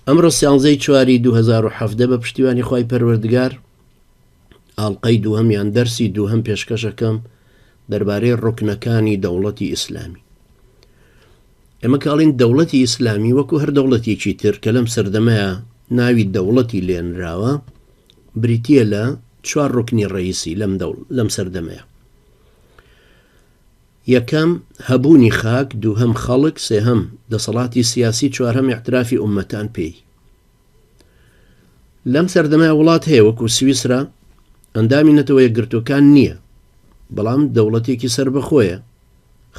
ئەمڕۆ 13/4/2017 بە پشتیوانی خوای پەروەردگار ئاڵلقەی دووهەمیان دەرسی دووهەم پێشکەشەکەم دەربارەی ڕوکنەکانی دەوڵەتی ئیسلامی. ئێمە کاڵین دەوڵەتی ئیسلامی وەکو هەر دەوڵەتێکی تر کە لەم سەردەمەیە ناوی دەوڵەتی لێنراوە بریتیە لە 4 ڕوکنی ڕئیسی لەم سەردەمەیە. یەکەم هەبوونی خاک، دووهەم خەڵک، سێهەم دەسەڵاتی سیاسی، چوارهەم احترافی ئومەتان پێی. لەم سەردەمەیە وڵات هەیە وەکو سویسرا ئەندامی نەتەوە یەکگرتوەکان نییە، بەڵام دەوڵەتێکی سەر بەخۆیە،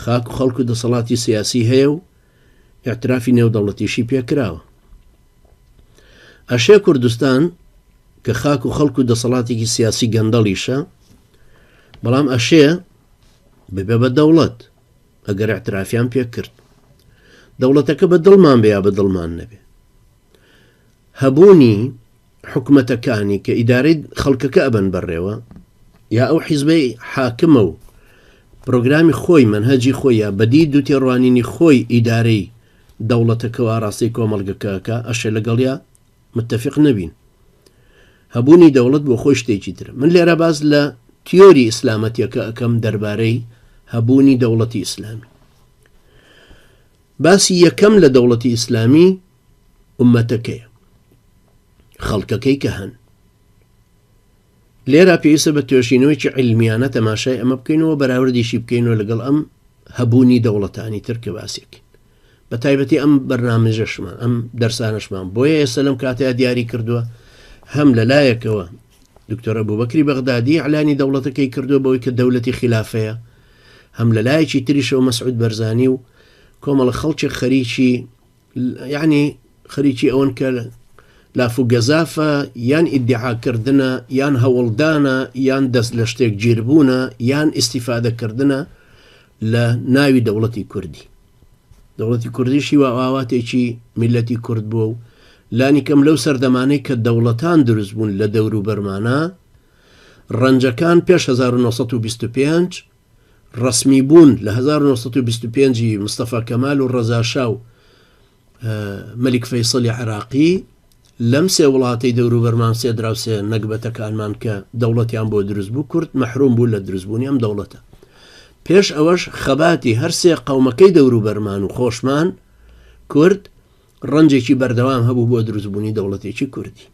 خاک و خەڵک و دەسەڵاتی سیاسی هەیە و احترافی نێودەوڵەتیشی پێکراوە. ئەشێ کوردستان کە خاک و خەڵک و دەسەڵاتێکی سیاسی گەندەڵیشە، بەڵام ئەشێ ببێ بە دەوڵەت ئەگەر احترافیان پێکرد. دەوڵەتەکە بە دڵمان بێ یا بە دڵمان نەبێ. هەبوونی حکومەتەکانی کە ئیدارەی خەڵکەکە ئەبەن بەڕێوە، یا ئەو حیزبەی حاکمە و پرۆگرامی خۆی منهەجی خۆی یا بەدی دووتێڕوانینی خۆی ئیدارەی دەوڵەتەکە و ئاڕاستی کۆمەڵگەکەکە ئەشێ لەگەڵیا متتەفق نەبین. هەبوونی دەوڵەت بۆ خۆی شتێکی ترە. من لێرە باز لە تیۆری ئیسلامەتیەکە ئەەکەم دەربارەی هەبوونی دەوڵەتی ئیسلامی. باسی یەکەم لە دەوڵەتی ئیسلامی ئومەتەکەیە، خەڵکەکەی کە هەن. لێرە پێویستە بە توێژینەوەیکی عیلمیانە تەماشای ئەمە بکەینەوە، بەراوردیشی بکەینەوە لەگەڵ ئەم هەبوونی دەوڵەتانی تر کە باسێکن، بە تایبەتی ئەم بەرنامەژەشمان، ئەم دەرسانەشمان. بۆیە ئێستا لەم کاتەیە دیاری کردووە هەم لەلایەکەوە دکتۆر ئەبوبەکری بەغدادی ئەعلانی دەوڵەتەکەی کردووە بەوەی کە دەوڵەتی خلافەیە، هەم لەلایەکی تریشەوە مەسعود بەرزانی و کۆمەڵە خەڵکی خەریکی، یعنی خەریکی ئەوەن کە لاف و گەزافە، یان ئیدعاکردنە، یان هەوڵدانە، یان دەست لە شتێک گیربوونە، یان ئیستیفادەکردنە لە ناوی دەوڵەتی کوردی. دەوڵەتی کوردیشی واواتێکی میلەتی کورد بووە و لانی کەم لەو سەردەمانەی کە دەوڵەتان دروست بوون لە دەور و بەرمانە، ڕەنجەکان پێش 1925 ڕسمی بوون لە 1925 مستەفا کەمال و ڕەزاشا و مەلیک فەیسڵی عێراقی لەم سێ وڵاتی دەور و بەرمان سێ دراوسێ نەکبەتەکانمان کە دەوڵەتیان بۆ دروست بوو، کورد مەحروم بوو لە دروستبوونی ئەم دەوڵەتە. پێش ئەوەش خەباتی هەر سێ قەومەکەی دەور و بەرمان و خۆشمان کورد ڕەنجێکی بەردەوام هەبوو بۆ دروستبوونی دەوڵەتێکی کوردی.